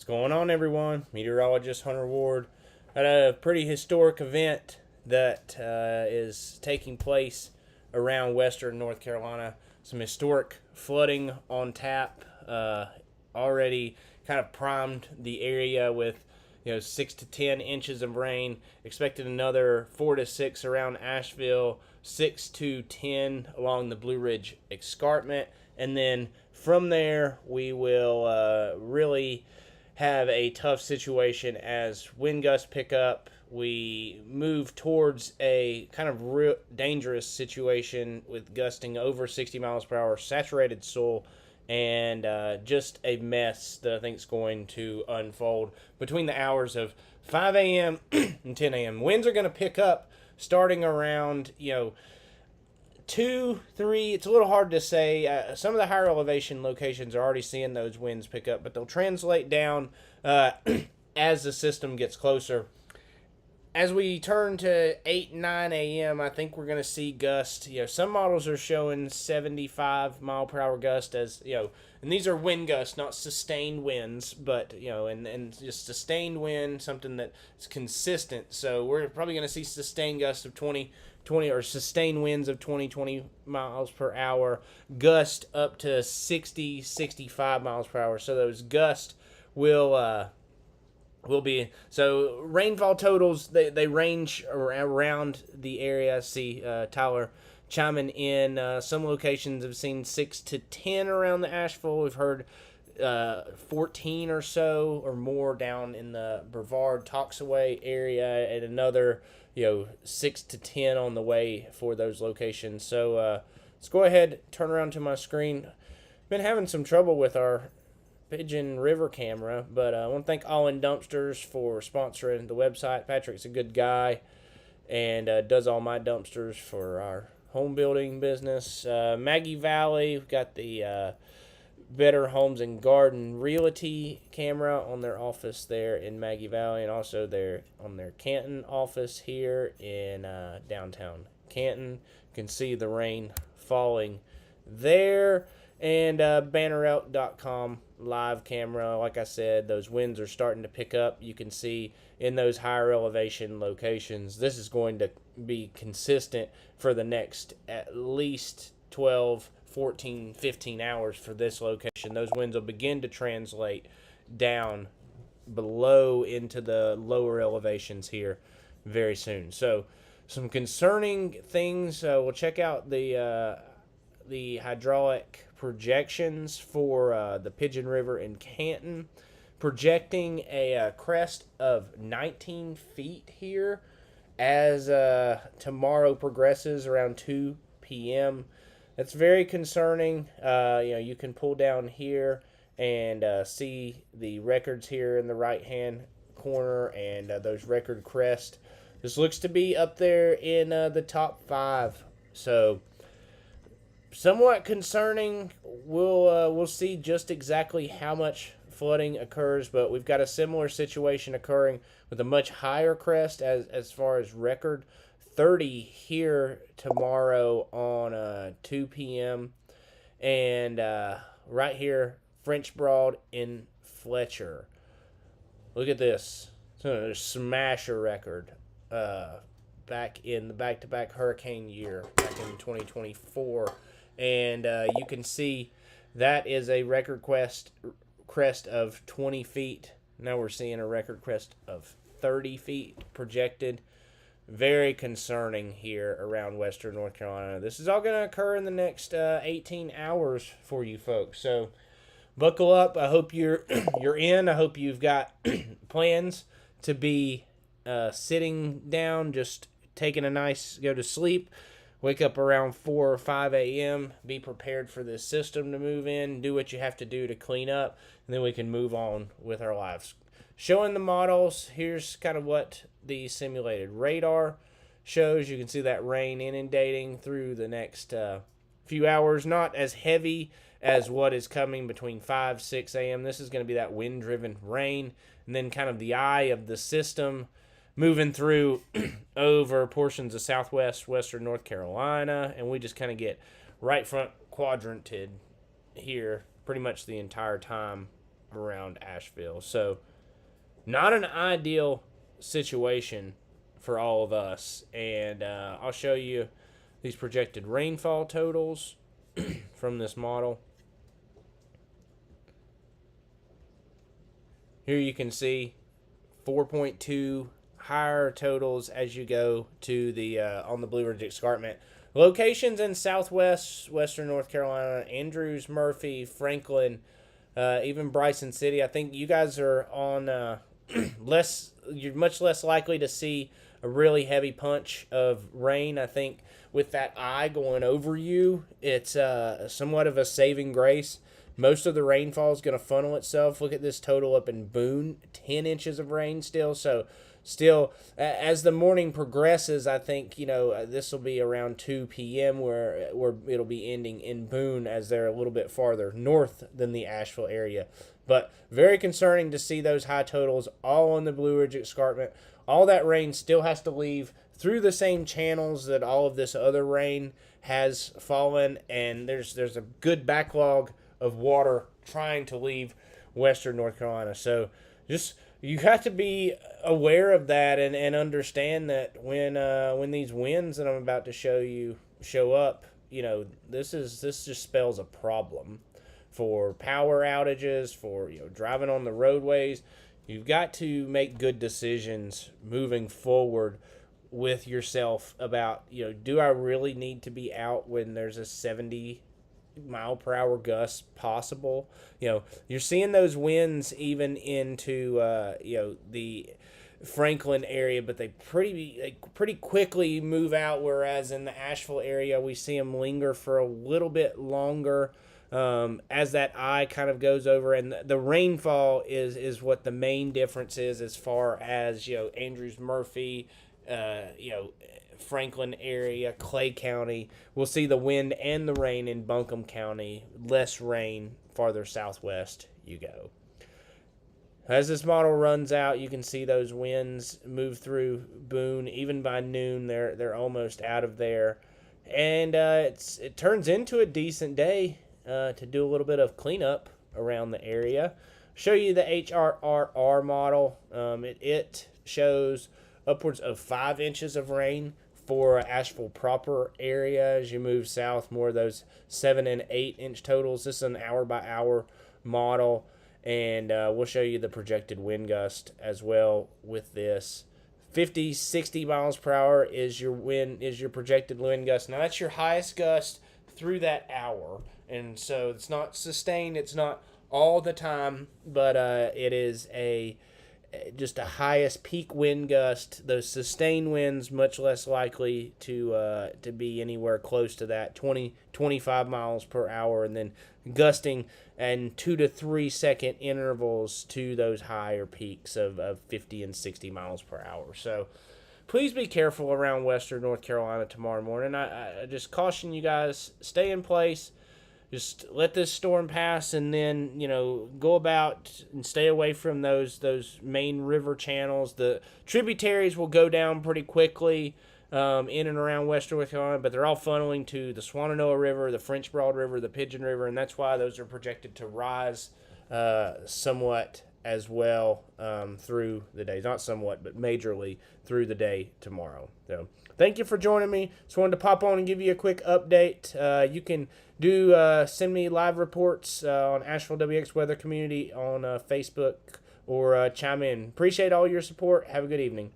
going on, everyone? Meteorologist Hunter Ward at a pretty historic event that is taking place around western North Carolina. Some historic flooding on tap. Already kind of primed the area with 6 to 10 inches of rain. Expected another 4 to 6 around Asheville, 6 to 10 along the Blue Ridge Escarpment, and then from there we will really have a tough situation as wind gusts pick up. We move towards a kind of real dangerous situation with gusting over 60 miles per hour, saturated soil, and just a mess that I think is going to unfold between the hours of 5 a.m. and 10 a.m. Winds are going to pick up starting around, 2, 3. It's a little hard to say. Some of the higher elevation locations are already seeing those winds pick up, but they'll translate down as the system gets closer. As we turn to 8, 9 a.m., I think we're going to see gusts. Some models are showing 75 mile per hour gust and these are wind gusts, not sustained winds, but, and just sustained wind, something that's consistent. So we're probably going to see sustained gusts of 20 or sustained winds of 20 miles per hour, gust up to 60, 65 miles per hour. So those gusts will be, so rainfall totals, they range around the area. I see Tyler chiming in. Some locations have seen 6 to 10 around the Asheville. We've heard 14 or so or more down in the Brevard Toxaway area, and another 6 to 10 on the way for those locations. So let's go ahead, turn around to my screen. Been having some trouble with our Pigeon River camera, but I want to thank All In Dumpsters for sponsoring the website. Patrick's a good guy and does all my dumpsters for our home building business. Maggie Valley, we've got the Better Homes and Garden Realty camera on their office there in Maggie Valley, and also on their Canton office here in downtown Canton. You can see the rain falling there. And bannerelk.com live camera. Like I said, those winds are starting to pick up. You can see in those higher elevation locations, this is going to be consistent for the next at least 12, 14, 15 hours for this location. Those winds will begin to translate down below into the lower elevations here very soon. So some concerning things. We'll check out the hydraulic projections for the Pigeon River in Canton, projecting a crest of 19 feet here as tomorrow progresses around 2 p.m. That's very concerning. You can pull down here and see the records here in the right hand corner and those record crests. This looks to be up there in the top 5. So somewhat concerning. We'll see just exactly how much flooding occurs, but we've got a similar situation occurring with a much higher crest as far as record 30 here tomorrow on 2 p.m. and right here French Broad in Fletcher. Look at this. So a smasher record back in the back-to-back hurricane year back in 2024. And you can see that is a record crest of 20 feet. Now we're seeing a record crest of 30 feet projected. Very concerning here around western North Carolina. This is all going to occur in the next 18 hours for you folks. So buckle up. I hope you're in. I hope you've got plans to be sitting down, just taking a nice go to sleep. Wake up around 4 or 5 a.m. Be prepared for this system to move in. Do what you have to do to clean up, and then we can move on with our lives. Showing the models, here's kind of what the simulated radar shows. You can see that rain inundating through the next few hours. Not as heavy as what is coming between 5, 6 a.m. This is going to be that wind-driven rain, and then kind of the eye of the system moving through over portions of southwest, western North Carolina, and we just kind of get right front quadranted here pretty much the entire time around Asheville. So not an ideal situation for all of us. And I'll show you these projected rainfall totals from this model. Here you can see 4.2 higher totals as you go to the on the Blue Ridge Escarpment. Locations in southwest, western North Carolina, Andrews, Murphy, Franklin, even Bryson City. I think you guys are on you're much less likely to see a really heavy punch of rain. I think with that eye going over you, it's somewhat of a saving grace. Most of the rainfall is going to funnel itself. Look at this total up in Boone, 10 inches of rain still. So still, as the morning progresses, I think, this will be around 2 p.m. where it'll be ending in Boone, as they're a little bit farther north than the Asheville area. But very concerning to see those high totals all on the Blue Ridge Escarpment. All that rain still has to leave through the same channels that all of this other rain has fallen, and there's a good backlog of water trying to leave western North Carolina. So just you have to be aware of that and understand that when these winds that I'm about to show up, this just spells a problem for power outages, for driving on the roadways. You've got to make good decisions moving forward with yourself about, do I really need to be out when there's a 70 mile per hour gust possible? You're seeing those winds even into the Franklin area, but they pretty quickly move out, whereas in the Asheville area we see them linger for a little bit longer as that eye kind of goes over. And the rainfall is what the main difference is, as far as Andrews, Murphy, Franklin area, Clay County. We'll see the wind and the rain in Buncombe County. Less rain farther southwest you go. As this model runs out, you can see those winds move through Boone. Even by noon, they're almost out of there, and it turns into a decent day to do a little bit of cleanup around the area. Show you the HRRR model. It shows upwards of 5 inches of rain for Asheville proper area. As you move south, more of those 7 and 8 inch totals. This is an hour by hour model, and we'll show you the projected wind gust as well with this. 50, 60 miles per hour is your projected wind gust. Now that's your highest gust through that hour, and so it's not sustained, it's not all the time, but it is just a highest peak wind gust. Those sustained winds much less likely to be anywhere close to that 20-25 miles per hour, and then gusting and 2 to 3 second intervals to those higher peaks of 50 and 60 miles per hour. So please be careful around western North Carolina tomorrow morning. I just caution you guys, stay in place. Just let this storm pass, and then go about and stay away from those main river channels. The tributaries will go down pretty quickly in and around western North Carolina, but they're all funneling to the Swannanoa River, the French Broad River, the Pigeon River, and that's why those are projected to rise somewhat as well through the day. Not somewhat, but majorly through the day tomorrow. So thank you for joining me. Just wanted to pop on and give you a quick update. You can send me live reports on Asheville WX Weather Community on Facebook, or chime in. Appreciate all your support. Have a good evening.